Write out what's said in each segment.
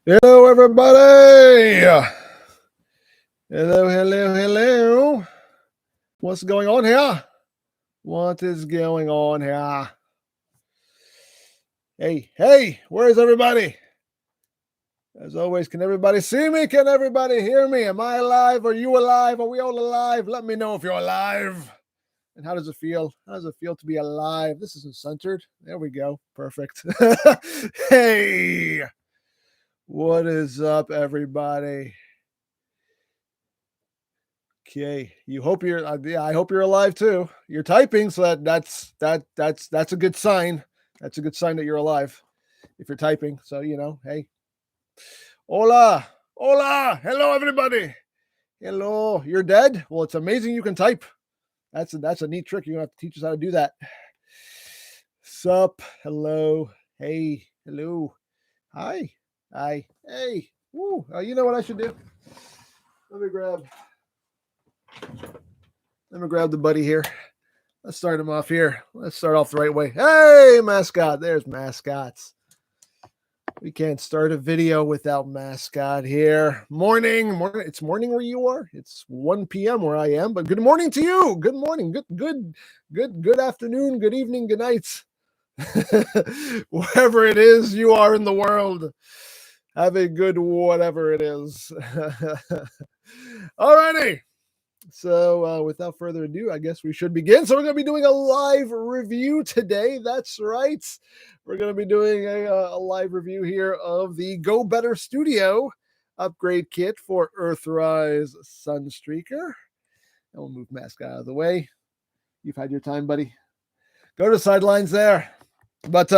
Hello, everybody. Hello, hello, hello. What's going on here? What is going on here? Hey, where's everybody? As always, can everybody see me? Can everybody hear me? Am I alive? Are you alive? Are we all alive? Let me know if you're alive. And how does it feel? How does it feel to be alive? This isn't centered. There we go. Perfect. Hey, what is up, everybody? Okay, you hope you're. Yeah, I hope you're alive too. You're typing, so that's a good sign. That's a good sign that you're alive if you're typing. So hey, hola, hola, hello everybody. Hello, you're dead. Well, it's amazing you can type. That's a neat trick. You're gonna have to teach us how to do that. Sup, hello, hey, hello, hi, hey. Woo. You know what I should do? Let me grab the buddy here. Let's start him off here. Let's start off the right way. Hey, mascot. There's mascots. We can't start a video without mascot here. Morning. It's morning where you are. It's 1 p.m. where I am, but good morning to you. Good morning. Good afternoon. Good evening. Good night. Wherever it is you are in the world. Have a good whatever it is. Alrighty. So without further ado, I guess we should begin. So we're going to be doing a live review today. That's right. We're going to be doing a live review here of the Go Better Studio upgrade kit for Earthrise Sunstreaker. And we'll move Mask out of the way. You've had your time, buddy. Go to the sidelines there. But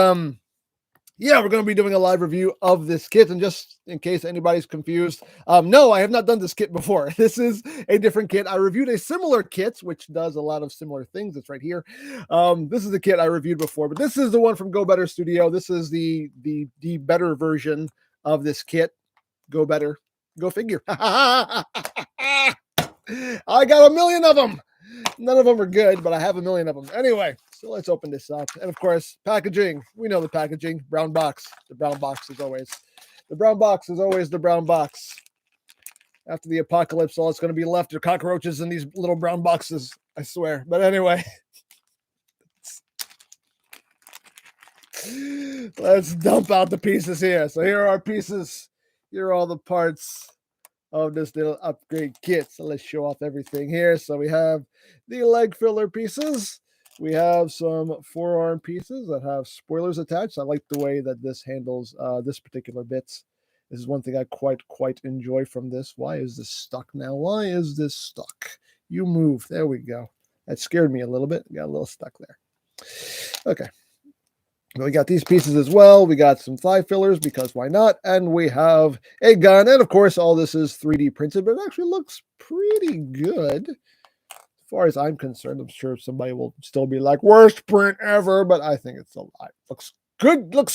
yeah, we're going to be doing a live review of this kit. And just in case anybody's confused, no, I have not done this kit before. This is a different kit. I reviewed a similar kit, which does a lot of similar things. It's right here. This is the kit I reviewed before, but this is the one from Go Better Studio. This is the better version of this kit. Go Better. Go figure. I got a million of them. None of them are good, but I have a million of them. Anyway, so let's open this up. And of course, packaging. We know the packaging. Brown box. The brown box is always. The brown box is always the brown box. After the apocalypse, all that's going to be left are cockroaches in these little brown boxes, I swear. But anyway. Let's dump out the pieces here. So here are our pieces. Here are all the parts of this little upgrade kit. So let's show off everything here. So we have the leg filler pieces. We have some forearm pieces that have spoilers attached. I like the way that this handles this particular bits. This is one thing I quite enjoy from this. Why is this stuck now? Why is this stuck? You move. There we go. That scared me a little bit. Got a little stuck there. Okay. We got these pieces as well. We got some thigh fillers because why not? And we have a gun. And of course, all this is 3D printed, but it actually looks pretty good. As far as I'm concerned, I'm sure somebody will still be like, worst print ever, but I think it's a lot. Looks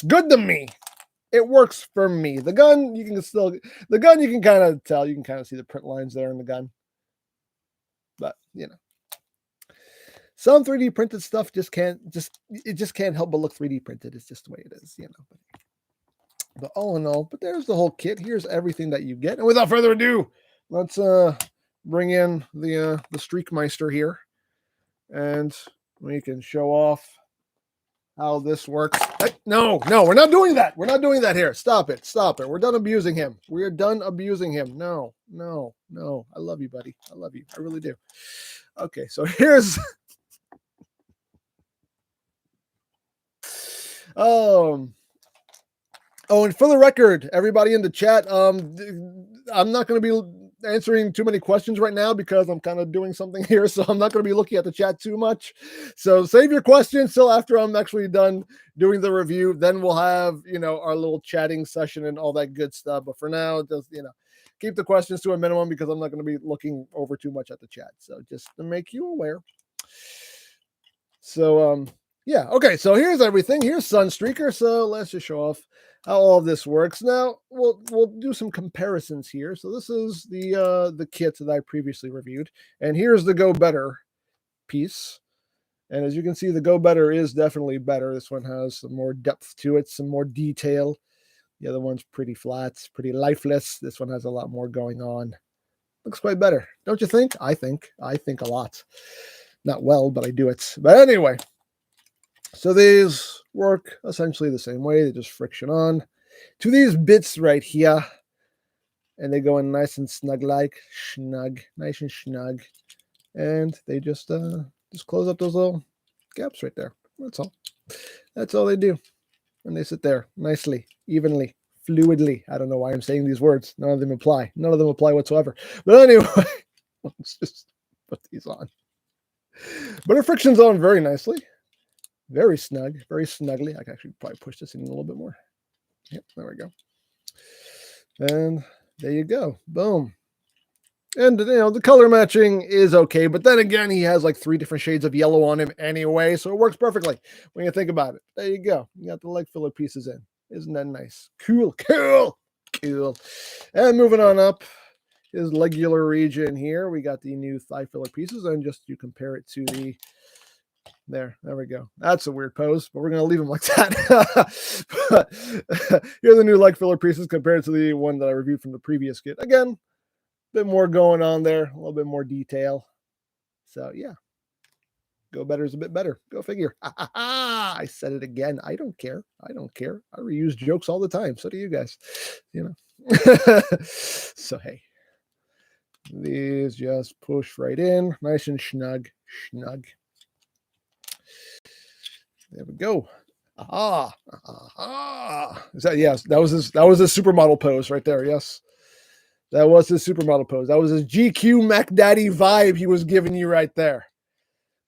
good to me. It works for me. The gun, you can kind of tell, you can kind of see the print lines there in the gun. But, some 3D printed stuff just can't help but look 3D printed. It's just the way it is, But all in all, there's the whole kit. Here's everything that you get. And without further ado, let's bring in the Streakmeister here, and we can show off how this works. Hey, no, we're not doing that. We're not doing that here. Stop it. We're done abusing him. We're done abusing him. No. I love you, buddy. I love you. I really do. Okay, so here's. Oh, and for the record, everybody in the chat, I'm not going to be answering too many questions right now because I'm kind of doing something here, so I'm not going to be looking at the chat too much. So save your questions till after I'm actually done doing the review. Then we'll have, our little chatting session and all that good stuff. But for now, just, keep the questions to a minimum because I'm not going to be looking over too much at the chat. So just to make you aware. So, yeah, okay, so here's everything. Here's Sunstreaker, so let's just show off how all of this works. Now, we'll do some comparisons here. So this is the kit that I previously reviewed, and here's the Go Better piece. And as you can see, the Go Better is definitely better. This one has some more depth to it, some more detail. The other one's pretty flat, pretty lifeless. This one has a lot more going on. Looks quite better, don't you think? I think a lot. Not well, but I do it. But anyway, so these work essentially the same way. They just friction on to these bits right here, and they go in nice and snug, nice and snug, and they just close up those little gaps right there. That's all. That's all they do, and they sit there nicely, evenly, fluidly. I don't know why I'm saying these words. None of them apply. None of them apply whatsoever. But anyway, let's just put these on. But it frictions on very nicely. Very snug, very snugly. I can actually probably push this in a little bit more. Yep, there we go. And there you go. Boom. And, the color matching is okay. But then again, he has like 3 different shades of yellow on him anyway. So it works perfectly when you think about it. There you go. You got the leg filler pieces in. Isn't that nice? Cool. And moving on up is legular region here. We got the new thigh filler pieces. And just you compare it to the... There we go. That's a weird pose, but we're going to leave them like that. But here are the new leg filler pieces compared to the one that I reviewed from the previous kit. Again, a bit more going on there, a little bit more detail. So, yeah. Go better is a bit better. Go figure. I said it again. I don't care. I reuse jokes all the time. So do you guys. So, hey. These just push right in. Nice and snug. There we go. Is that, yes, that was his supermodel pose right there. Yes. That was his supermodel pose. That was his GQ Mac Daddy vibe he was giving you right there.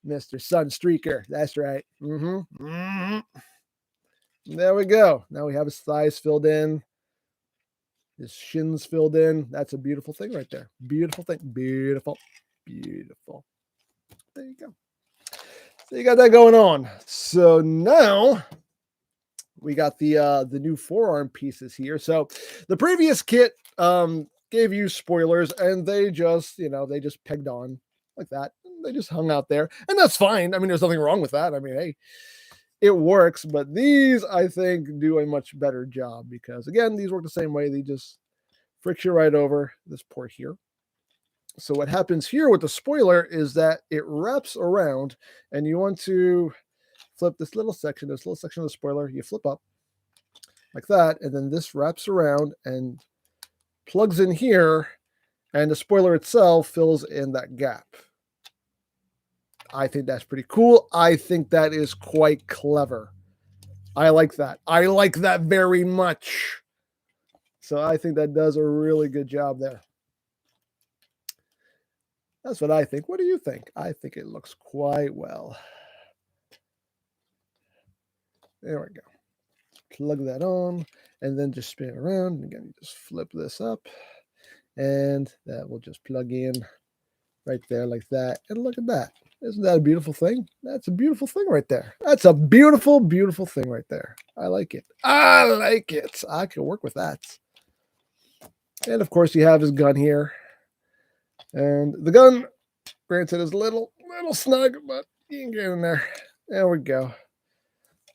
Mr. Sunstreaker. That's right. There we go. Now we have his thighs filled in. His shins filled in. That's a beautiful thing right there. Beautiful thing. Beautiful. There you go. So you got that going on. So now we got the new forearm pieces here. So the previous kit gave you spoilers, and they just pegged on like that. They just hung out there, and that's fine. I mean, there's nothing wrong with that. I mean, hey, it works. But these, I think, do a much better job because, again, these work the same way. They just friction right over this port here. So what happens here with the spoiler is that it wraps around, and you want to flip this little section of the spoiler. You flip up like that, and then this wraps around and plugs in here, and the spoiler itself fills in that gap. I think that's pretty cool. I think that is quite clever. I like that. I like that very much. So I think that does a really good job there. That's what I think. What do you think? I think it looks quite well. There we go. Plug that on, and then just spin it around. And again, you just flip this up, and that will just plug in right there like that. And look at that. Isn't that a beautiful thing? That's a beautiful thing right there. That's a beautiful, beautiful thing right there. I like it. I can work with that. And, of course, you have his gun here. And the gun, granted, is a little snug, but you can get in there. There we go.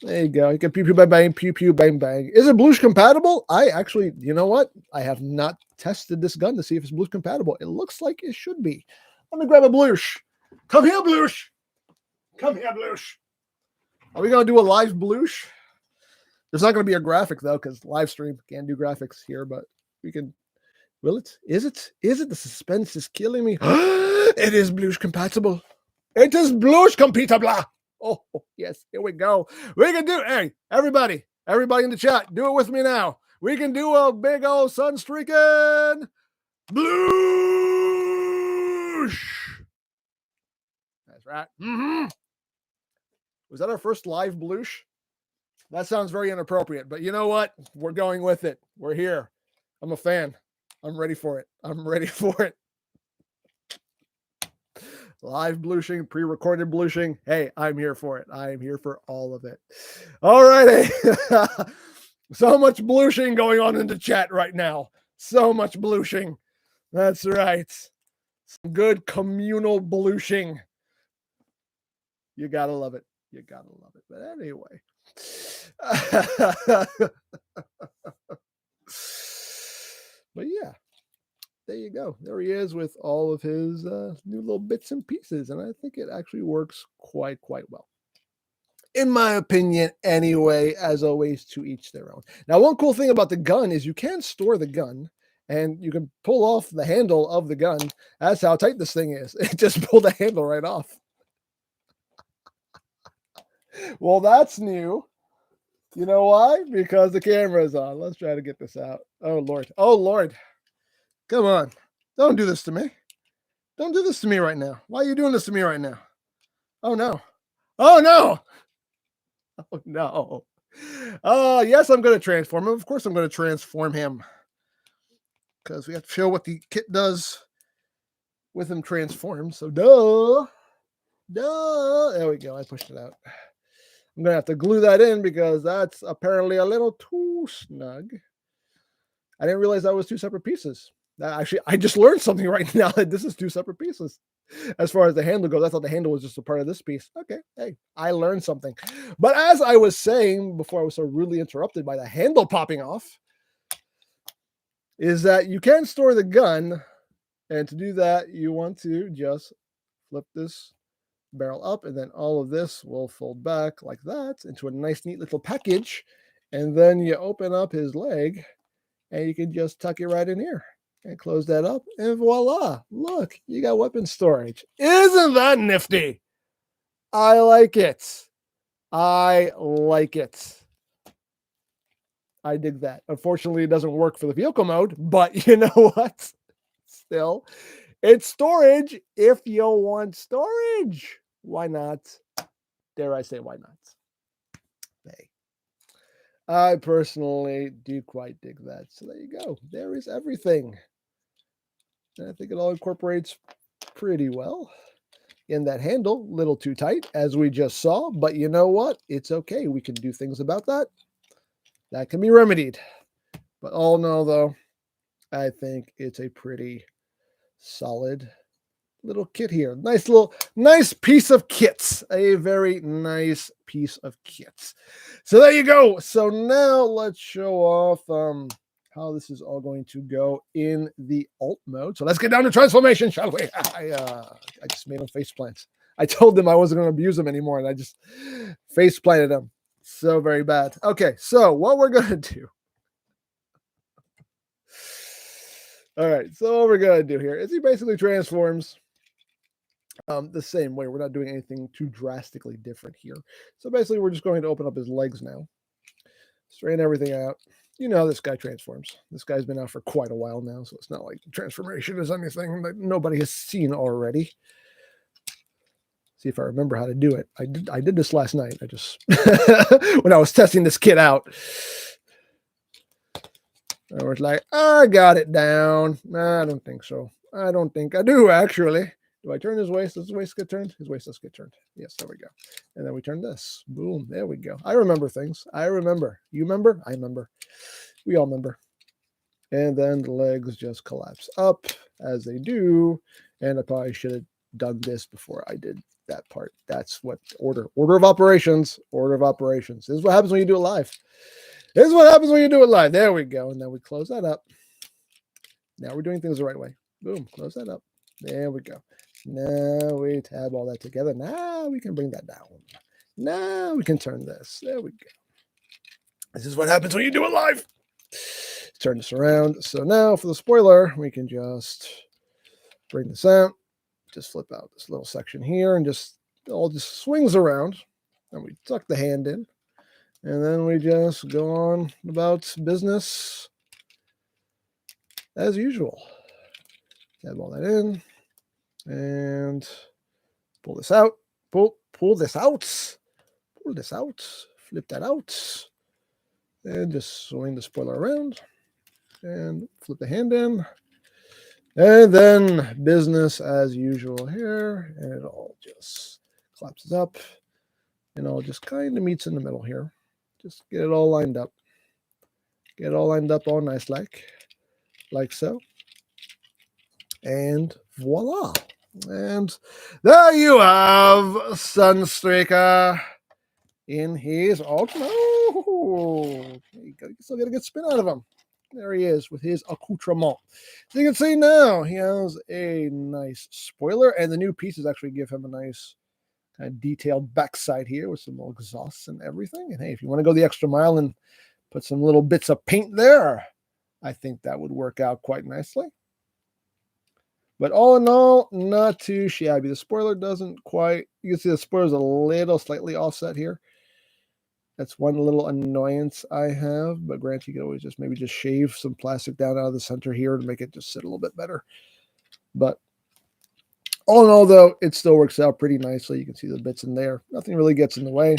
There you go. You can pew, pew, bang, bang, pew, pew, bang, bang. Is it Blush compatible? I actually, you know what? I have not tested this gun to see if it's Blush compatible. It looks like it should be. Let me grab a Blush. Come here, Blush. Come here, Blush. Are we going to do a live Blush? There's not going to be a graphic, though, because live stream can't do graphics here, but we can. Will it? Is it? The suspense is killing me. It is Blush compatible. It is Blush compatible. Oh, yes. Here we go. We can do, hey, everybody in the chat, do it with me now. We can do a big old Sunstreaker Blush. That's right. Was that our first live Blush? That sounds very inappropriate, but you know what? We're going with it. We're here. I'm a fan. I'm ready for it. Live blushing, pre-recorded blushing. Hey, I'm here for it. I am here for all of it. All righty. So much blushing going on in the chat right now. So much blushing. That's right. Some good communal blushing. You gotta love it. But anyway. But yeah, there you go. There he is with all of his new little bits and pieces. And I think it actually works quite well. In my opinion, anyway, as always, to each their own. Now, one cool thing about the gun is you can store the gun and you can pull off the handle of the gun. That's how tight this thing is. It just pulled the handle right off. Well, that's new. You know why? Because the camera is on. Let's try to get this out. Oh, Lord. Oh, Lord. Come on. Don't do this to me. Don't do this to me right now. Why are you doing this to me right now? Oh, no. Oh, no. Oh, no. Yes, I'm going to transform him. Of course, I'm going to transform him. Because we have to show what the kit does with him transformed. So, duh. There we go. I pushed it out. I'm going to have to glue that in because that's apparently a little too snug. I didn't realize that was two separate pieces. Actually, I just learned something right now that this is two separate pieces. As far as the handle goes, I thought the handle was just a part of this piece. Okay, hey, I learned something. But as I was saying before I was so rudely interrupted by the handle popping off, is that you can store the gun, and to do that, you want to just flip this barrel up, and then all of this will fold back like that into a nice, neat little package, and then you open up his leg, and you can just tuck it right in here. And close that up, and voila, look, you got weapon storage. Isn't that nifty? I like it. I like it. I dig that. Unfortunately, it doesn't work for the vehicle mode, but you know what? Still, it's storage if you want storage. Why not? Dare I say, why not? Hey. I personally do quite dig that. So there you go. There is everything. And I think it all incorporates pretty well. In that handle, little too tight, as we just saw. But you know what? It's okay. We can do things about that. That can be remedied. But all in all, though, I think it's a pretty solid little kit here. Nice piece of kits. A very nice piece of kits. So there you go. So now let's show off how this is all going to go in the alt mode. So let's get down to transformation, shall we? I just made them face plants. I told them I wasn't going to abuse them anymore, and I just face planted them. So very bad. Okay, so what we're going to do. All right, so what we're going to do here is he basically transforms the same way. We're not doing anything too drastically different here. So basically, we're just going to open up his legs now. Straighten everything out. You know how this guy transforms. This guy's been out for quite a while now, so it's not like transformation is anything that nobody has seen already. See if I remember how to do it. I did this last night. I just when I was testing this kit out. I was like, I got it down. Nah, I don't think so. I don't think I do, actually. Do I turn his waist? Does his waist get turned? His waist does get turned. Yes, there we go. And then we turn this. Boom. There we go. I remember things. I remember. You remember? I remember. We all remember. And then the legs just collapse up as they do. And I probably should have done this before I did that part. That's what order of operations. Order of operations. This is what happens when you do it live. This is what happens when you do it live. There we go. And then we close that up. Now we're doing things the right way. Boom. Close that up. There we go. Now we tab all that together. Now we can bring that down. Now we can turn this. There we go. This is what happens when you do it live. Turn this around. So now for the spoiler, we can just bring this out. Just flip out this little section here and just all just swings around. And we tuck the hand in. And then we just go on about business as usual. Tab all that in. And pull this out. Pull this out. Pull this out. Flip that out. And just swing the spoiler around. And flip the hand in. And then business as usual here. And it all just collapses up. And all just kind of meets in the middle here. Just get it all lined up. Get it all lined up all nice like so. And voila. And there you have Sunstreaker in his alt mode. You still get a good spin out of him. There he is with his accoutrement. So you can see now he has a nice spoiler, and the new pieces actually give him a nice kind of detailed backside here with some little exhausts and everything. And hey, if you want to go the extra mile and put some little bits of paint there, I think that would work out quite nicely. But all in all, not too shabby. The spoiler doesn't quite, you can see the spoiler is a little slightly offset here. That's one little annoyance I have, but granted, you can always just maybe just shave some plastic down out of the center here to make it just sit a little bit better. But all in all, though, it still works out pretty nicely. You can see the bits in there. Nothing really gets in the way.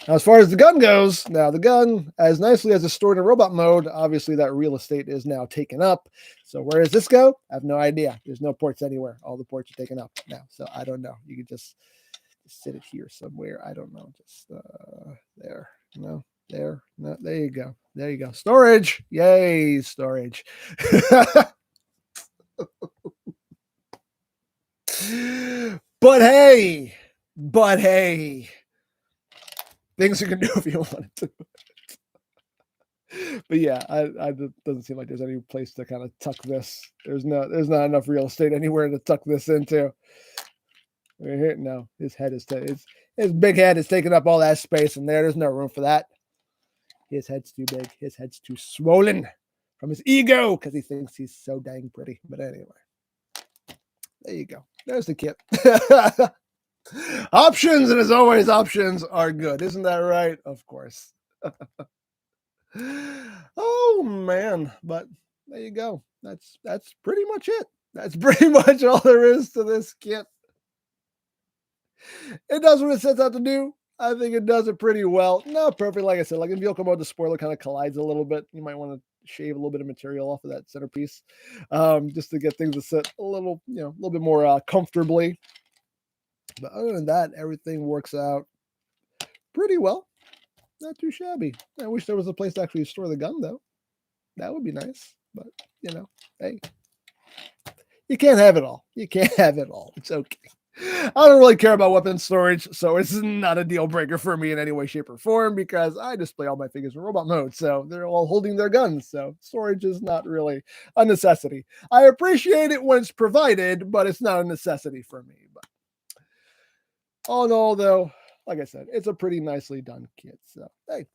Now, as far as the gun goes, now the gun, as nicely as it's stored in robot mode, obviously that real estate is now taken up. So where does this go? I have no idea. There's no ports anywhere. All the ports are taken up now. So I don't know. You could just sit it here somewhere. I don't know. Just there. No, there. No, there you go. There you go. Storage. Yay, storage. But hey, things you can do if you wanted to. But yeah, it doesn't seem like there's any place to kind of tuck this. There's not enough real estate anywhere to tuck this into. Here, no, his head is his big head is taking up all that space, and there's no room for that. His head's too big. His head's too swollen from his ego because he thinks he's so dang pretty. But anyway, there you go. There's the kit. Options, and as always, options are good. Isn't that right? Of course. Oh man, but there you go. That's pretty much it. That's pretty much all there is to this kit. It does what it sets out to do. I think it does it pretty well. Not perfect, like I said. Like in vehicle mode, the spoiler kind of collides a little bit. You might want to shave a little bit of material off of that centerpiece, just to get things to sit a little, a little bit more comfortably. But other than that, everything works out pretty well. Not too shabby. I wish there was a place to actually store the gun, though. That would be nice. But, hey, you can't have it all. You can't have it all. It's okay. I don't really care about weapon storage, so it's not a deal breaker for me in any way, shape, or form because I display all my figures in robot mode, so they're all holding their guns, so storage is not really a necessity. I appreciate it when it's provided, but it's not a necessity for me. But all in all, though, like I said, it's a pretty nicely done kit, so hey.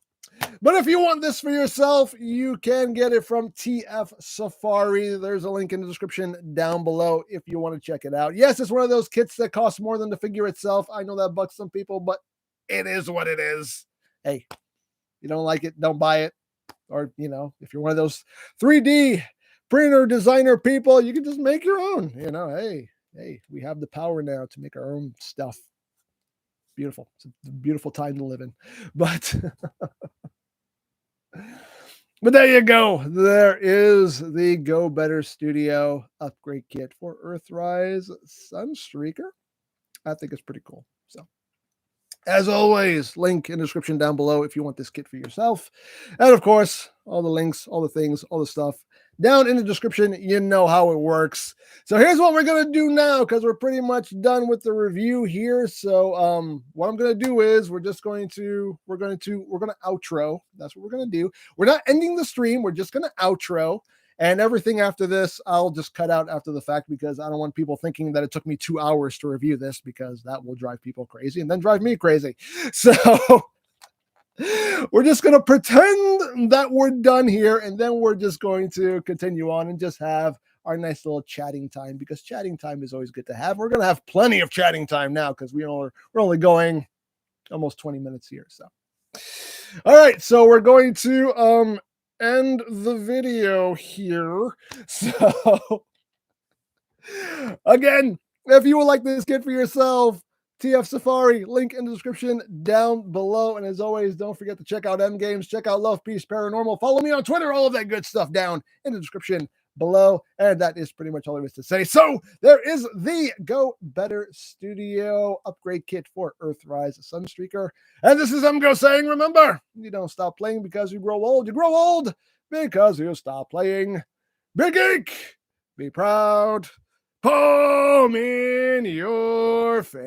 But if you want this for yourself, you can get it from TF Safari. There's a link in the description down below if you want to check it out. Yes, it's one of those kits that costs more than the figure itself. I know that bugs some people, but it is what it is. Hey, you don't like it, don't buy it. Or, if you're one of those 3D printer designer people, you can just make your own. Hey, we have the power now to make our own stuff. Beautiful. It's a beautiful time to live in. But there you go. There is the Go Better Studio upgrade kit for Earthrise Sunstreaker. I think it's pretty cool. So, as always, link in the description down below if you want this kit for yourself. And of course, all the links, all the things, all the stuff down in the description. You know how it works. So here's what we're going to do now because we're pretty much done with the review here. So what I'm going to do is we're going to outro. That's what we're going to do. We're not ending the stream. We're just going to outro. And everything after this, I'll just cut out after the fact because I don't want people thinking that it took me 2 hours to review this because that will drive people crazy and then drive me crazy. So we're just going to pretend that we're done here, and then we're just going to continue on and just have our nice little chatting time because chatting time is always good to have. We're going to have plenty of chatting time now because we're only going almost 20 minutes here. So, all right. So we're going to end the video here. So again, if you would like this kit for yourself, TF Safari, link in the description down below. And as always, don't forget to check out EmGo's, check out Love, Peace, Paranormal. Follow me on Twitter, all of that good stuff down in the description below. And that is pretty much all there is to say. So there is the Go Better Studio upgrade kit for Earthrise Sunstreaker. And this is EmGo saying, remember, you don't stop playing because you grow old. You grow old because you stop playing. Big Geek, be proud. Palm in your face.